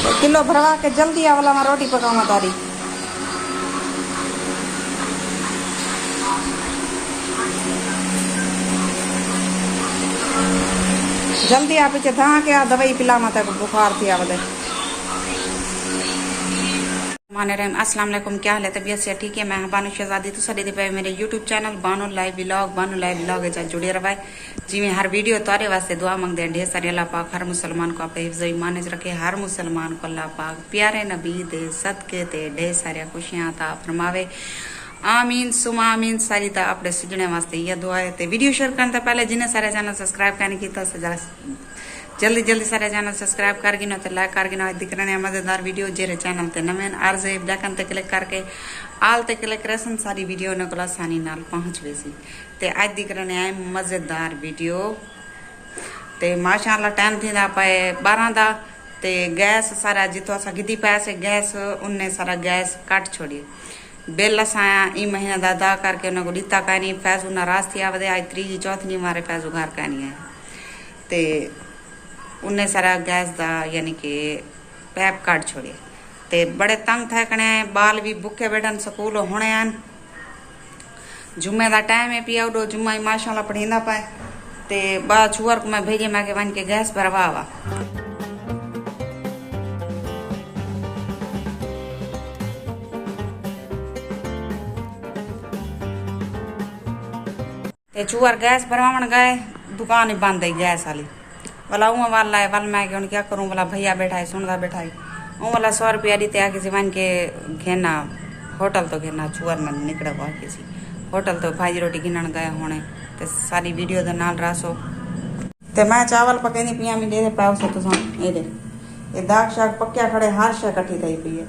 Kilo भरवा के जल्दी आवला में रोटी पकावा तारी। जल्दी आप पीछे धा के आ दवाई पिला मत बुखार थी आवदे। अस्सलाम वालेकुम, क्या हाल है? तबीयत से ठीक है? मैं बानो शहजादी तो सदी पे मेरे YouTube channel Bano live vlog जुड़े रवाए जी। मैं हर वीडियो तारे वास्ते दुआ मंगते हैं ढेर सारे। अल्लाह पाक हर मुसलमान को अपने हिफ्ज़ ईमान च रखे, हर मुसलमान को अल्लाह पाक प्यारे नबी दे सदके ते ढेर सारिया खुशियां अता फरमावे। आमीन सुमा आमीन। सारी ता अपने सजने वास्ते यह दुआ है। ते वीडियो शेयर करने पहले जिन्हें सारे चैनल सब्सक्राइब करने की तो जल्दी जल्दी सारे चैनल सब्सक्राइब कर गिनो ते लाइक कर गिनो। दिख रहे मजेदार वीडियो जेरे चैनल ते नमें अर्ज बैकन ते क्लिक करके आल ते क्लिक करसन सारी वीडियो ने को आसानी नाल पहुंच वेसी। ते आज दिख रहे हैं मजेदार वीडियो। ते माशाअल्लाह टाइम थी पाए 12 दा। ते गैस सारा जितो असा गिदी पाया से गैस उनने सारा गैस काट छोड़ी। बिल असा ई महीना दा अदा करके उन्हें को दिता कहनी फैजू नाराज थी आवदे। आज तीजी चौथी मारे फैजू घर कहनी है। ते उन्हें सारा गैस दा यानी कि पैप काट छोड़े। ते बड़े तंग थे कने बाल भी भुखे बैठन स्कूल होने हैं। जुम्मे दा टाइम है पिया उडो जुम्मा ही माशाअल्लाह पढ़ींदा पाए। ते बा छुअर को मैं भेजे मैं के वन के गैस भरवा वा। ते छुअर गैस भरवावन गए, दुकान ही बंद है गैस वाली वाला। ऊँ वाला है वाल मैं क्या करूँ वाला भैया बैठा है सुनदा बैठा है। ऊँ वाला 100 रुपया दीते आके सिवान के घेना होटल तो घेना छुअर में निकले हुआ किसी होटल तो भाजी रोटी गिनन गए होने। ते सारी वीडियो दे नाल रासो। ते मैं चावल पकेनी पिया में दे पाओ से तो ये दे ये दाग शाग पक्या खड़े हर शे कट्ठी थी पी है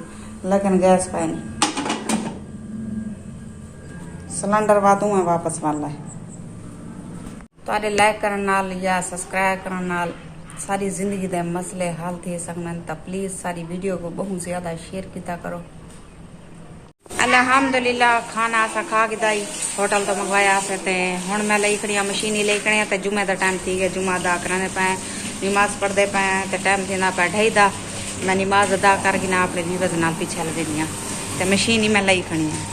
लेकिन गैस पाए नहीं। सिलेंडर वादू है वापस वाला है। तो लाइक करन नाल या सब्सक्राइब करन नाल सारी जिंदगी दे मसले हल थी सकन। तो प्लीज सारी वीडियो को बहुत ज्यादा शेयर किया करो। अल्हम्दुलिल्लाह खाना असा खा गिदाई होटल तो मंगवाया से ते हुन मैं लई खड़ी मशीन ही लई खड़ी ते जुम्मे दा टाइम थी गया। जुम्मा अदा करने पे नमाज पढ़ते पे ते टाइम थी पे 2:30 दा। मैं नमाज अदा कर गिना अपने जीवज नाल पीछे लगी ते मशीन ही मैं लई खड़ी है।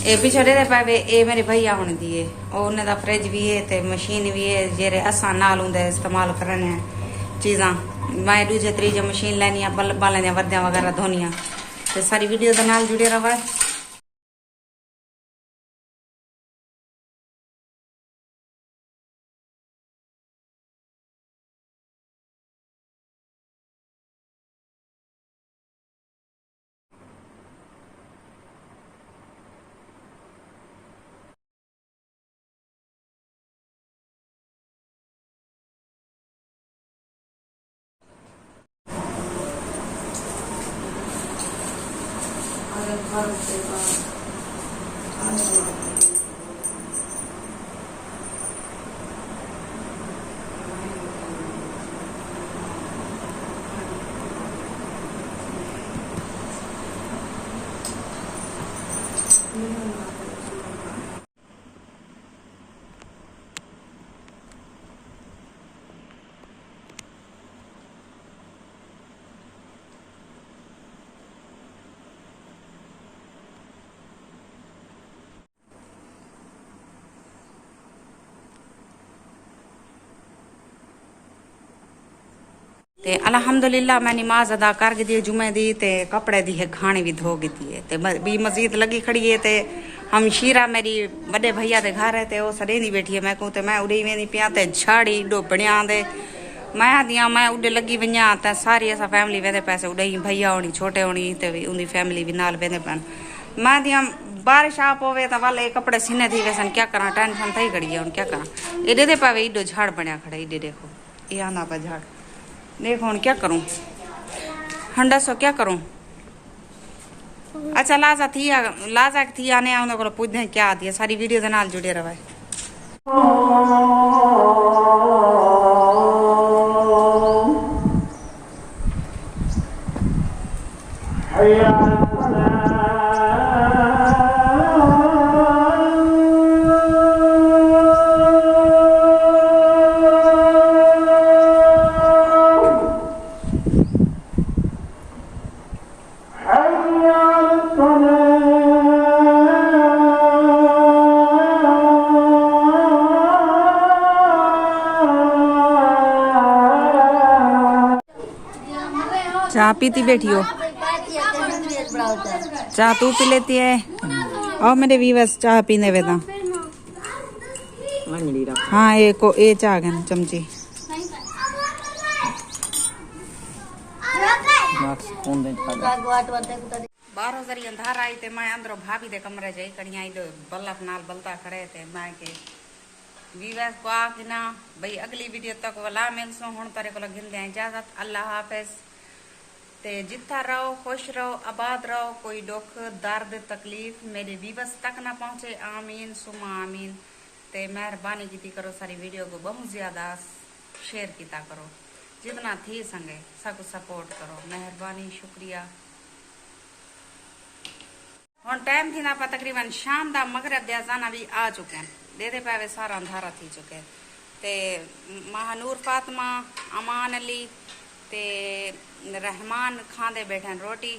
ये पीछे दे पावे ये मेरे भैया होने दिए उन्हें दा फ्रिज भी है ते मशीन भी है जेरे असा नाल उंदे इस्तेमाल करने चीज़ा। मैं दूजे त्रीजे मशीन लैनी बालें वर्दियां वगैरह धोनिया। ते सारी वीडियो दे नाल जुड़े रहो। ते अल्हम्दुलिल्लाह मैं नमाज अदा कर दी जुम्मे दी। ते कपड़े दी है खाने भी धो दी है। ते भी मस्जिद लगी खड़ी है। ते हम शीरा मेरी बड़े भैया दे घर है ते वो सड़े दी बैठी है। मैं कहूँ ते मैं उड़े वेंदी पिया ते झाड़ी डोबणिया दे मैं दियाँ मैं उड़े लगी वैया। ते सारी असा फैमिली वेंदे पैसे उड़े भैया होनी छोटे होनी ते उनकी फैमिली भी नाल वेंदे पैन। मैं दियाँ बारिश आ पवे तो वाले कपड़े सीने थी वैसन क्या करा टेंशन थी खड़ी है। क्या करा एडे दे पावे इडो झाड़ बनया खड़ा इडे देखो ये आना पा झाड़ देखो हूँ क्या करूं हंडा सो क्या करूं। अच्छा लाजा थी आने उन्हें को पूछते क्या आती है। सारी वीडियो के नाल जुड़े रहे। चाय पीती बैठी हो? चाय तू पी लेती है? और मेरे व्यूअर्स चाय पीने वेदा। हाँ ये चाय है चमची। बारह जरी अंधार आई थे मैं अंदर भाभी दे कमरे जाई कड़िया बल्लभ नाल बलता खड़े थे मैं के व्यूअर्स को आके ना भाई अगली वीडियो तक वाला मिलसो हुन तारे को गिन दे इजाजत। अल्लाह हाफिज। ते जिता रहो, खुश रहो, आबाद रहो, कोई दुख दर्द तकलीफ मेरे व्यूअर्स तक ना पहुंचे। आमीन सुमा आमीन। ते मेहरबानी की करो सारी वीडियो को बहुत ज्यादा शेयर किया करो, जितना थी संगे सबको सपोर्ट करो। मेहरबानी शुक्रिया। हुन टाइम थी ना पा तकरीबन शाम दा मगरब दे अजान भी आ चुके हैं। दे पावे सारा अंधारा थी चुके ते महानूर फातिमा, अमान अली ते रहमान खांदे बैठे रोटी।